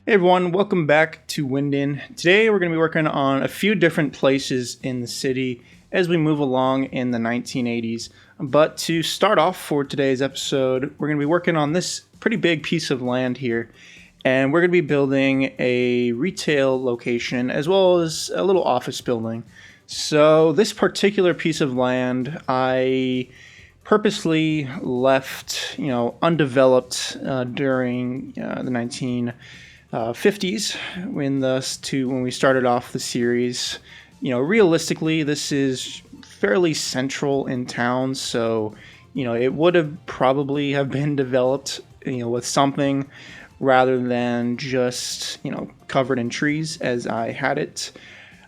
Hey everyone, welcome back to Winden. Today we're going to be working on a few different places in the city as we move along in the 1980s. But to start off for today's episode, we're going to be working on this pretty big piece of land here. And we're going to be building a retail location as well as a little office building. So this particular piece of land, I purposely left, undeveloped during the 1950s when we started off the series. Realistically, this is fairly central in town, so it would have probably have been developed with something rather than just covered in trees as I had it.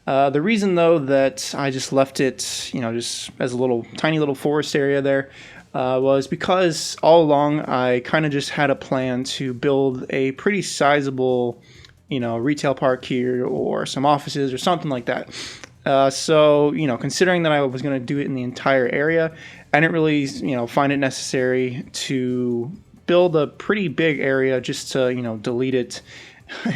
The reason though that I just left it just as a tiny little forest area there was because all along I kind of just had a plan to build a pretty sizable retail park here or some offices or something like that. So considering that I was going to do it in the entire area, I didn't really find it necessary to build a pretty big area just to delete it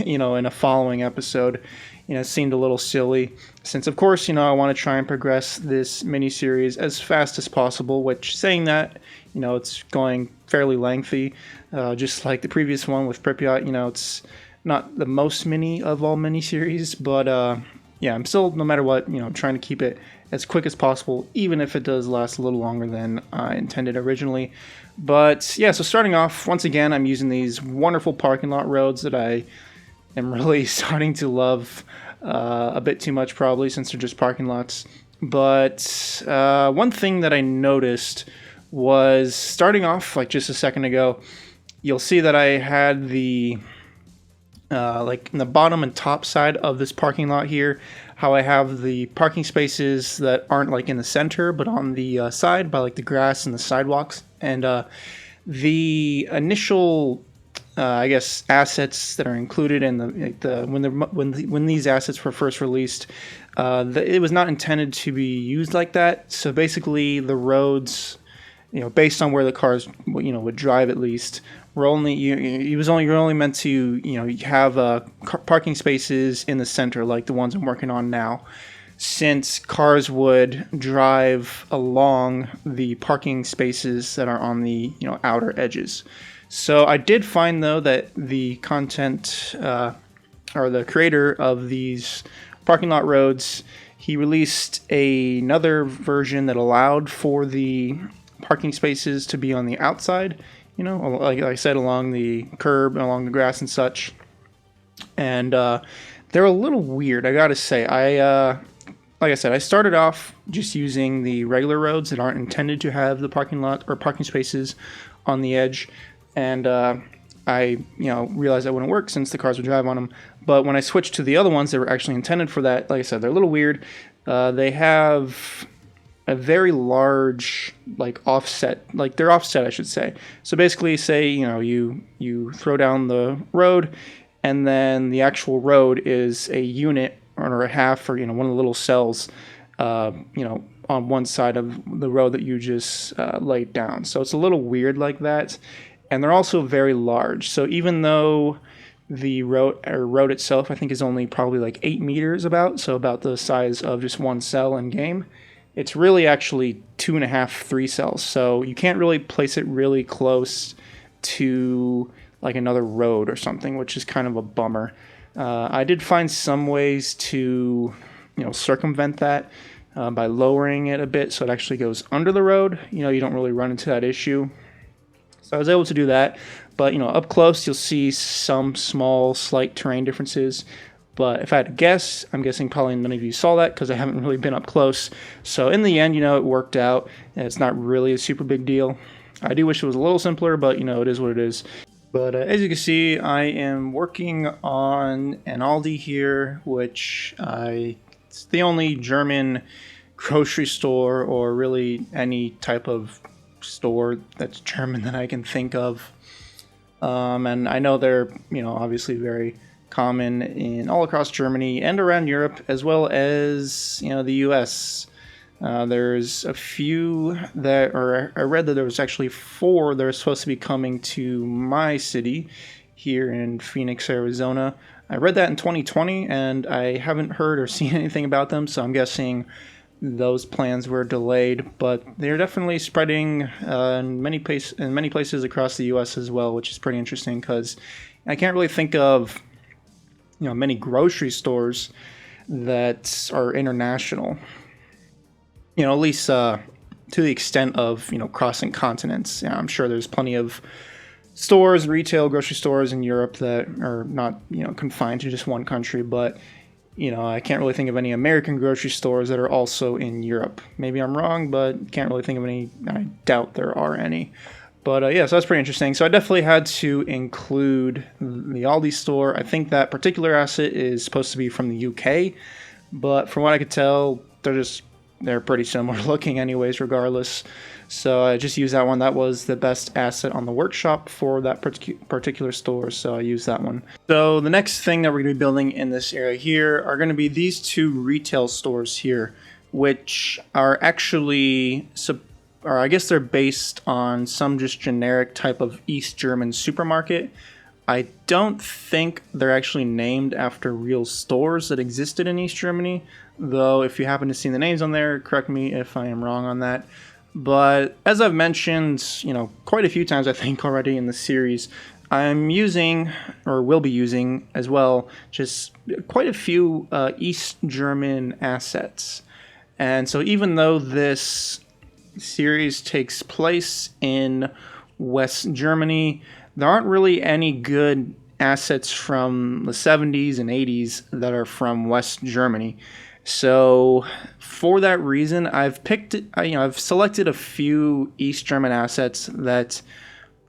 in a following episode. It seemed a little silly since, of course, I want to try and progress this mini-series as fast as possible, which, saying that, it's going fairly lengthy, just like the previous one with Pripyat. It's not the most mini of all mini-series, but, I'm still, no matter what, trying to keep it as quick as possible, even if it does last a little longer than I intended originally. But, yeah, so starting off, once again, I'm using these wonderful parking lot roads that I am really starting to love a bit too much, probably, since they're just parking lots. But one thing that I noticed was, starting off like just a second ago, you'll see that I had the like in the bottom and top side of this parking lot here, how I have the parking spaces that aren't like in the center but on the side by like the grass and the sidewalks. And the initial I guess assets that are included in when these assets were first released, it was not intended to be used like that. So basically, the roads, based on where the cars, would drive at least, were only you're only meant to have parking spaces in the center, like the ones I'm working on now, since cars would drive along the parking spaces that are on the outer edges. So I did find, though, that the content or the creator of these parking lot roads, he released another version that allowed for the parking spaces to be on the outside, like I said, along the curb and along the grass and such. And they're a little weird, I gotta say. Like I said, I started off just using the regular roads that aren't intended to have the parking lot or parking spaces on the edge. And I realized that wouldn't work since the cars would drive on them. But when I switched to the other ones that were actually intended for that, like I said, they're a little weird. They have a very large, offset, they're offset, I should say. So basically, say, you throw down the road, and then the actual road is a unit or a half, or, one of the little cells, on one side of the road that you just laid down. So it's a little weird like that. And they're also very large. So even though the road itself, I think, is only probably like 8 meters so about the size of just one cell in game, it's really actually 2.5, 3 cells. So you can't really place it really close to like another road or something, which is kind of a bummer. I did find some ways to, circumvent that by lowering it a bit so it actually goes under the road. You don't really run into that issue. So I was able to do that, but up close you'll see some small, slight terrain differences. But if I had to guess, I'm guessing probably none of you saw that because I haven't really been up close. So in the end, it worked out, and it's not really a super big deal. I do wish it was a little simpler, but it is what it is. But as you can see, I am working on an Aldi here, which it's the only German grocery store or really any type of store that's German that I can think of. And I know they're, obviously very common in all across Germany and around Europe, as well as, the US. There's a few that, or I read that there was actually 4 that are supposed to be coming to my city here in Phoenix, Arizona. I read that in 2020, and I haven't heard or seen anything about them, so I'm guessing those plans were delayed. But they're definitely spreading in many places across the U.S. as well, which is pretty interesting because I can't really think of many grocery stores that are international. At least to the extent of crossing continents. I'm sure there's plenty of stores, retail, grocery stores in Europe that are not confined to just one country, but I can't really think of any American grocery stores that are also in Europe. Maybe I'm wrong, but can't really think of any. I doubt there are any. But yeah, so that's pretty interesting. So I definitely had to include the Aldi store. I think that particular asset is supposed to be from the UK, but from what I could tell, they're pretty similar looking anyways, regardless. So I just used that one. That was the best asset on the workshop for that particular store, so I used that one. So the next thing that we're going to be building in this area here are going to be these two retail stores here, which are actually, or I guess they're based on some just generic type of East German supermarket. I don't think they're actually named after real stores that existed in East Germany, though if you happen to see the names on there, correct me if I am wrong on that. But as I've mentioned, quite a few times I think already in the series, I'm using, or will be using as well, just quite a few East German assets. And so even though this series takes place in West Germany, there aren't really any good assets from the 70s and 80s that are from West Germany. So for that reason, I've selected a few East German assets that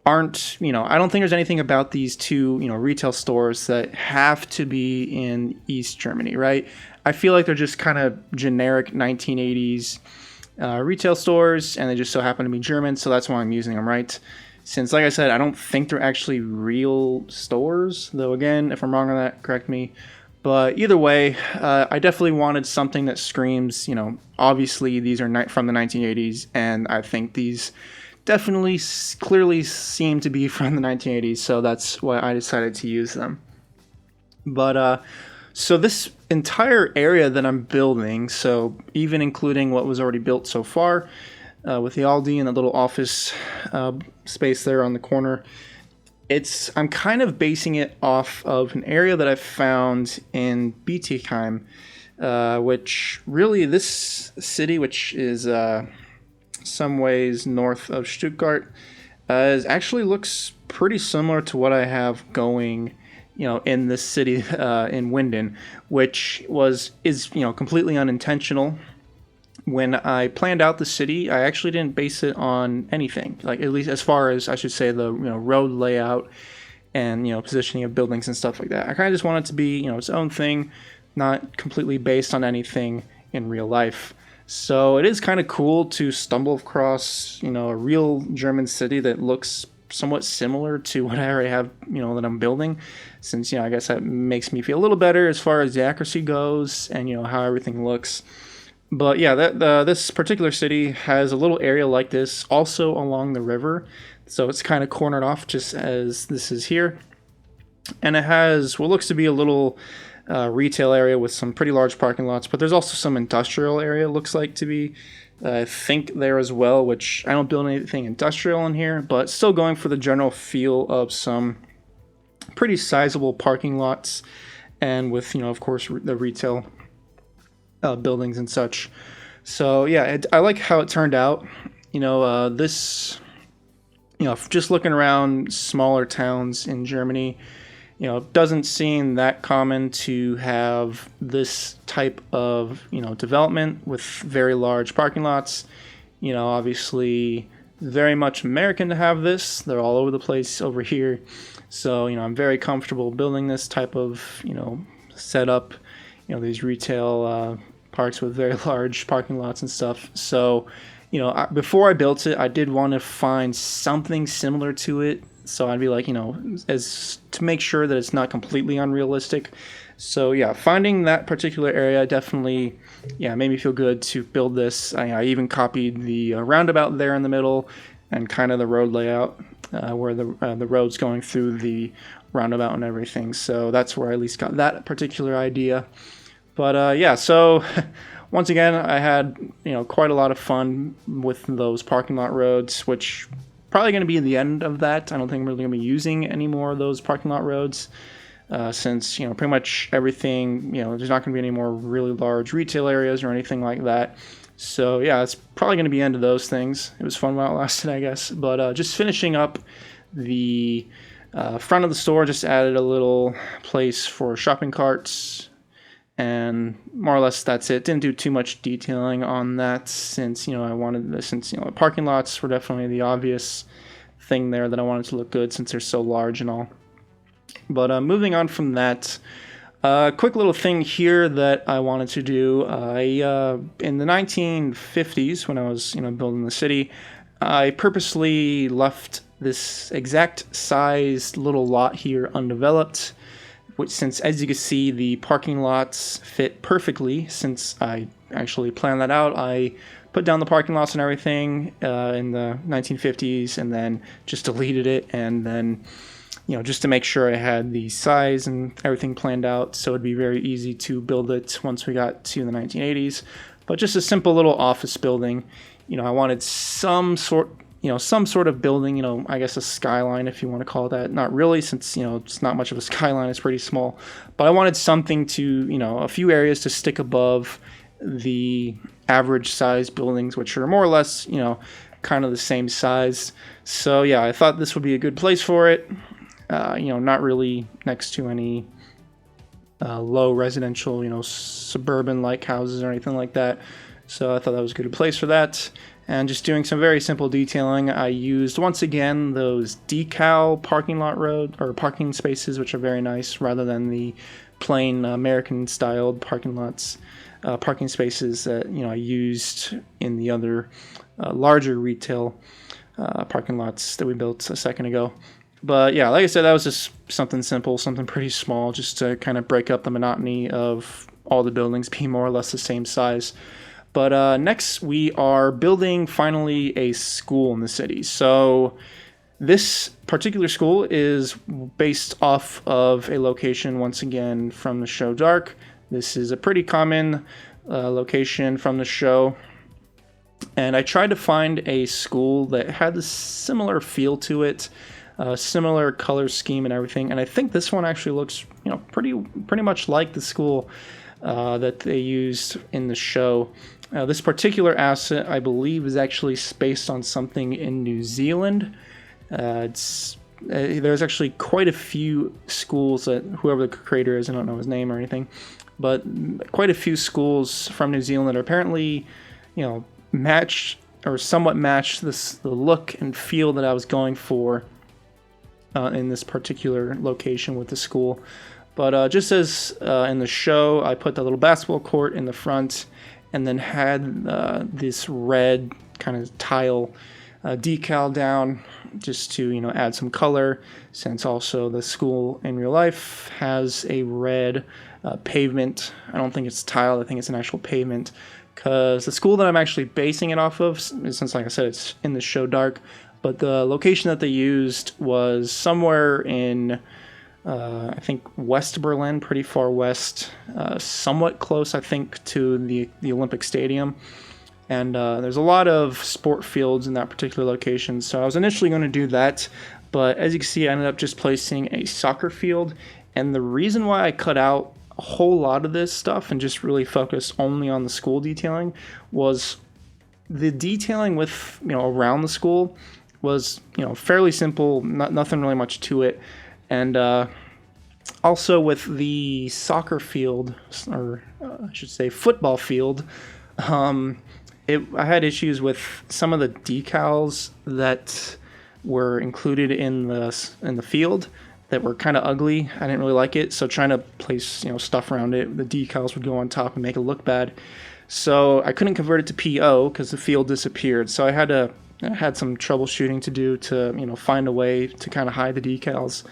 aren't, I don't think there's anything about these two, retail stores that have to be in East Germany, right? I feel like they're just kind of generic 1980s retail stores, and they just so happen to be German, so that's why I'm using them, right? Since, like I said, I don't think they're actually real stores, though again, if I'm wrong on that, correct me. But either way, I definitely wanted something that screams, obviously these are from the 1980s, and I think these definitely clearly seem to be from the 1980s, so that's why I decided to use them. But so this entire area that I'm building, so even including what was already built so far, with the Aldi and the little office space there on the corner, I'm kind of basing it off of an area that I found in Bietigheim, which really this city, which is some ways north of Stuttgart, actually looks pretty similar to what I have going, in this city in Winden, which is completely unintentional. When I planned out the city, I actually didn't base it on anything, like at least as far as I should say the road layout and positioning of buildings and stuff like that. I kind of just want it to be its own thing, not completely based on anything in real life. So it is kind of cool to stumble across a real German city that looks somewhat similar to what I already have that I'm building, since I guess that makes me feel a little better as far as the accuracy goes and how everything looks. But yeah, this particular city has a little area like this also along the river, so it's kind of cornered off just as this is here, and it has what looks to be a little retail area with some pretty large parking lots, but there's also some industrial area, looks like to be I think there as well, which I don't build anything industrial in here, but still going for the general feel of some pretty sizable parking lots, and with of course the retail buildings and such. So yeah, I like how it turned out. This, just looking around smaller towns in Germany, doesn't seem that common to have this type of, development with very large parking lots. Obviously very much American to have this. They're all over the place over here. So, I'm very comfortable building this type of, setup, these retail parks with very large parking lots and stuff. So, before I built it, I did want to find something similar to it. So I'd be like, as to make sure that it's not completely unrealistic. So yeah, finding that particular area definitely, made me feel good to build this. I even copied the roundabout there in the middle and kind of the road layout where the road's going through the roundabout and everything. So that's where I at least got that particular idea. But yeah, so once again, I had quite a lot of fun with those parking lot roads, which probably going to be the end of that. I don't think I'm really going to be using any more of those parking lot roads, since pretty much everything, there's not going to be any more really large retail areas or anything like that. So yeah, it's probably going to be the end of those things. It was fun while it lasted, I guess. But just finishing up the front of the store, just added a little place for shopping carts. And more or less that's it. Didn't do too much detailing on that since, the parking lots were definitely the obvious thing there that I wanted to look good since they're so large and all. But moving on from that, quick little thing here that I wanted to do. In the 1950s, when I was, building the city, I purposely left this exact sized little lot here undeveloped, which, since as you can see, the parking lots fit perfectly. Since I actually planned that out, I put down the parking lots and everything in the 1950s, and then just deleted it, and then just to make sure I had the size and everything planned out, so it'd be very easy to build it once we got to the 1980s. But just a simple little office building. I wanted some sort of building, I guess a skyline, if you want to call it that. Not really, since, it's not much of a skyline, it's pretty small. But I wanted something to, a few areas to stick above the average size buildings, which are more or less, kind of the same size. So yeah, I thought this would be a good place for it. Not really next to any low residential, suburban-like houses or anything like that. So I thought that was a good place for that. And just doing some very simple detailing. I used, once again, those decal parking lot road or parking spaces, which are very nice, rather than the plain American-styled parking spaces that I used in the other larger retail parking lots that we built a second ago. But yeah, like I said, that was just something simple, something pretty small, just to kind of break up the monotony of all the buildings being more or less the same size. But next, we are building, finally, a school in the city. So this particular school is based off of a location, once again, from the show Dark. This is a pretty common location from the show. And I tried to find a school that had a similar feel to it, similar color scheme and everything. And I think this one actually looks, pretty much like the school that they used in the show. This particular asset, I believe, is actually based on something in New Zealand. There's actually quite a few schools that, whoever the creator is, I don't know his name or anything, but quite a few schools from New Zealand that are apparently, match or somewhat match the look and feel that I was going for in this particular location with the school. But just as in the show, I put the little basketball court in the front, and then had this red kind of tile decal down just to add some color, since also the school in real life has a red pavement. I don't think it's tile, I think it's an actual pavement, because the school that I'm actually basing it off of, since like I said it's in the show Dark, but the location that they used was somewhere in I think West Berlin, pretty far west, somewhat close, I think, to the Olympic Stadium. And there's a lot of sport fields in that particular location. So I was initially going to do that, but as you can see, I ended up just placing a soccer field. And the reason why I cut out a whole lot of this stuff and just really focus only on the school detailing was the detailing with, around the school was, fairly simple, nothing really much to it. And also with the soccer field, or I should say football field, I had issues with some of the decals that were included in the field that were kind of ugly. I didn't really like it, so trying to place stuff around it, the decals would go on top and make it look bad. So I couldn't convert it to PO because the field disappeared. So I had some troubleshooting to do to find a way to kind of hide the decals.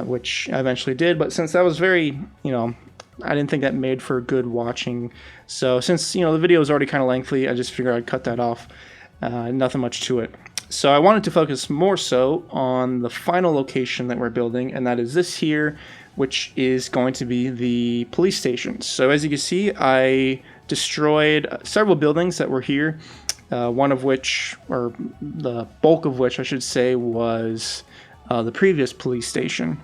Which I eventually did, but since that was very, I didn't think that made for good watching. So since, the video is already kind of lengthy, I just figured I'd cut that off. Nothing much to it. So I wanted to focus more so on the final location that we're building, and that is this here, which is going to be the police station. So as you can see, I destroyed several buildings that were here, one of which, or the bulk of which I should say, was the previous police station.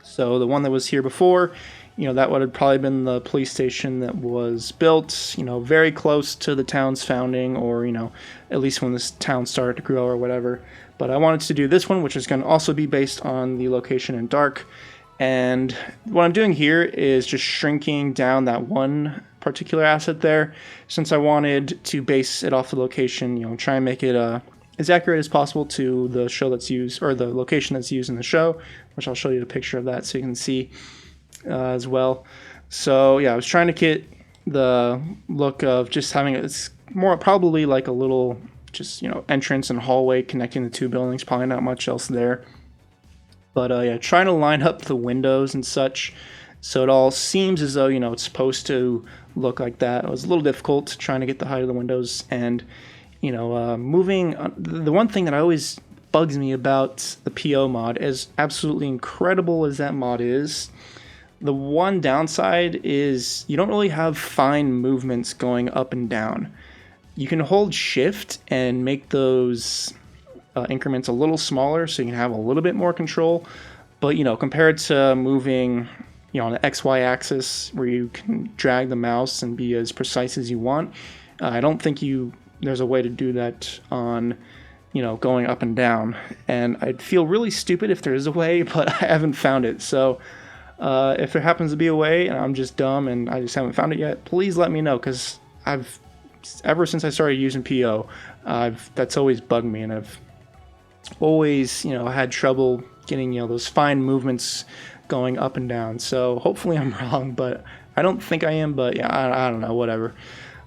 So the one that was here before, that would have probably been the police station that was built, very close to the town's founding, or, at least when this town started to grow or whatever. But I wanted to do this one, which is going to also be based on the location in dark. And what I'm doing here is just shrinking down that one particular asset there, since I wanted to base it off the location, try and make it as accurate as possible to the show that's used, or the location that's used in the show, which I'll show you the picture of that so you can see as well. So yeah, I was trying to get the look of just having it's more probably like a little just entrance and hallway connecting the two buildings, probably not much else there. But yeah, trying to line up the windows and such so it all seems as though it's supposed to look like that. It was a little difficult trying to get the height of the windows, and moving. The one thing that always bugs me about the PO mod, as absolutely incredible as that mod is, the one downside is you don't really have fine movements going up and down. You can hold shift and make those increments a little smaller so you can have a little bit more control, but compared to moving on the XY axis where you can drag the mouse and be as precise as you want, I don't think there's a way to do that on going up and down, and I'd feel really stupid if there is a way, but I haven't found it. So if there happens to be a way and I'm just dumb and I just haven't found it yet, please let me know, because ever since I started using PO, that's always bugged me, and I've always had trouble getting those fine movements going up and down. So hopefully I'm wrong, but I don't think I am. But yeah, I don't know, whatever.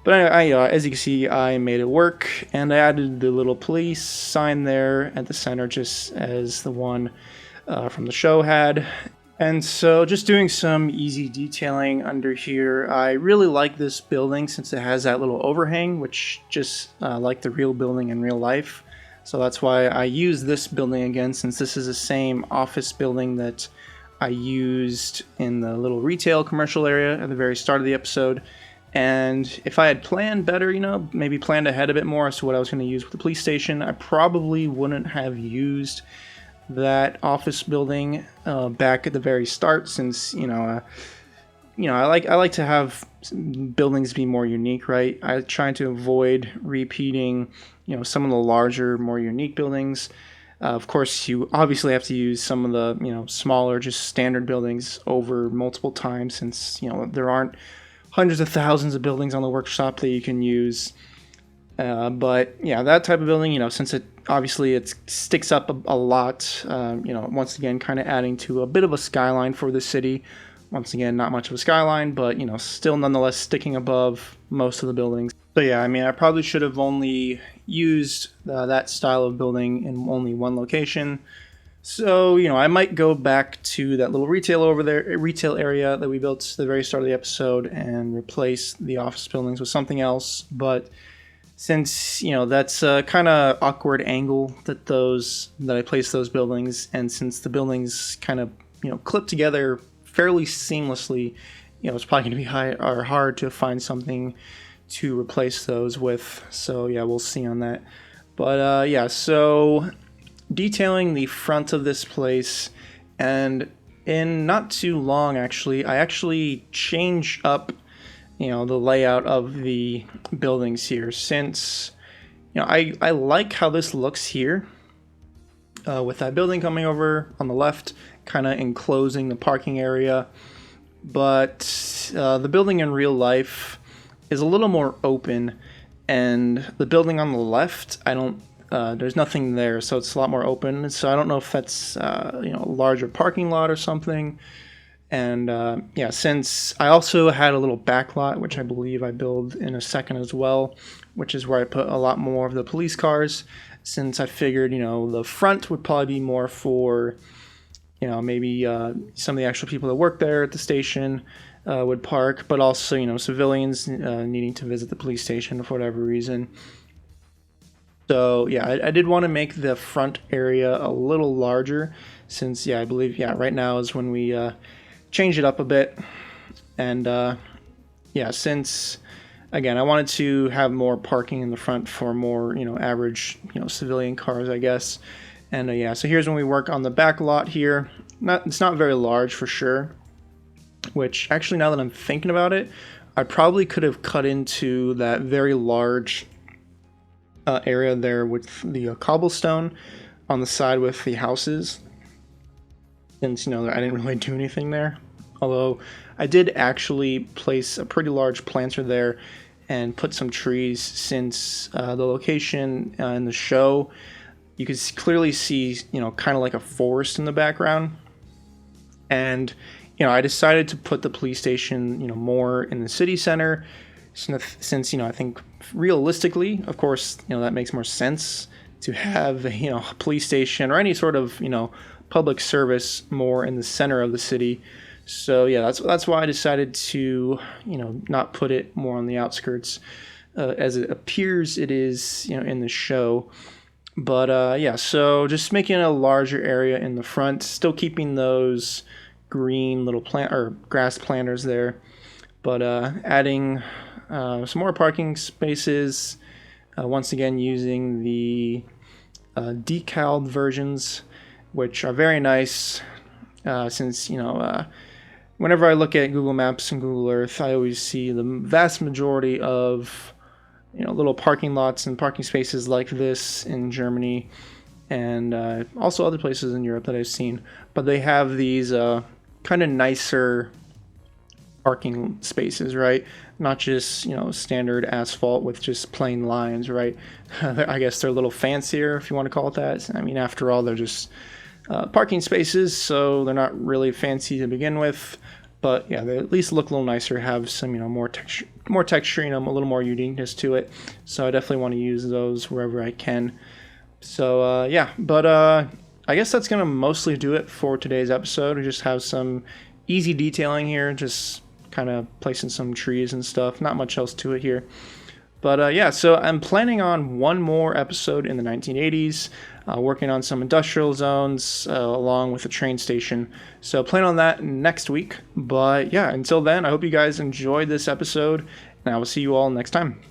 But as you can see, I made it work, and I added the little police sign there at the center, just as the one from the show had. And so just doing some easy detailing under here. I really like this building since it has that little overhang, which just like the real building in real life. So that's why I use this building again, since this is the same office building that I used in the little retail commercial area at the very start of the episode. And if I had planned better, maybe planned ahead a bit more as to what I was going to use with the police station, I probably wouldn't have used that office building back at the very start, since I like to have buildings be more unique, right? I try to avoid repeating some of the larger, more unique buildings. Of course, you obviously have to use some of the smaller, just standard buildings over multiple times, since there aren't hundreds of thousands of buildings on the workshop that you can use. But yeah, that type of building, since it sticks up a lot, once again, kind of adding to a bit of a skyline for the city. Once again, not much of a skyline, but still nonetheless sticking above most of the buildings. So yeah, I probably should have only used that style of building in only one location. So I might go back to that little retail area that we built at the very start of the episode and replace the office buildings with something else. But since that's a kind of awkward angle that I placed those buildings, and since the buildings kind of clip together fairly seamlessly, it's probably going to be hard to find something to replace those with. So yeah, we'll see on that. But yeah, so detailing the front of this place, and in not too long actually, I actually changed up the layout of the buildings here, since I like how this looks here with that building coming over on the left, kind of enclosing the parking area. But the building in real life is a little more open, and the building on the left, there's nothing there, so it's a lot more open. So I don't know if that's a larger parking lot or something. And yeah, since I also had a little back lot, which I believe I build in a second as well, which is where I put a lot more of the police cars, since I figured the front would probably be more for maybe some of the actual people that work there at the station would park, but also civilians needing to visit the police station for whatever reason. So yeah, I did want to make the front area a little larger since, yeah, I believe, yeah, right now is when we change it up a bit. And yeah, since, again, I wanted to have more parking in the front for more, average, civilian cars, I guess. And yeah, so here's when we work on the back lot here. It's not very large for sure, which actually, now that I'm thinking about it, I probably could have cut into that very large area there with the cobblestone on the side with the houses, since I didn't really do anything there. Although I did actually place a pretty large planter there and put some trees, since the location in the show, you could clearly see kind of like a forest in the background. And I decided to put the police station more in the city center, since I think realistically, of course, that makes more sense to have a police station or any sort of public service more in the center of the city. So yeah, that's why I decided to not put it more on the outskirts, as it appears it is in the show. But yeah, so just making a larger area in the front, still keeping those green little plant or grass planters there, but adding some more parking spaces, once again using the decaled versions, which are very nice, since whenever I look at Google Maps and Google Earth, I always see the vast majority of little parking lots and parking spaces like this in Germany, and also other places in Europe that I've seen, but they have these kind of nicer parking spaces, right? Not just standard asphalt with just plain lines, right? I guess they're a little fancier, if you want to call it that. I mean, after all, they're just parking spaces, so they're not really fancy to begin with. But yeah, they at least look a little nicer, have some more texture, a little more uniqueness to it. So I definitely want to use those wherever I can. So yeah, but I guess that's gonna mostly do it for today's episode. We just have some easy detailing here, just kind of placing some trees and stuff. Not much else to it here. But yeah, so I'm planning on one more episode in the 1980s, working on some industrial zones along with a train station. So plan on that next week. But yeah, until then, I hope you guys enjoyed this episode, and I will see you all next time.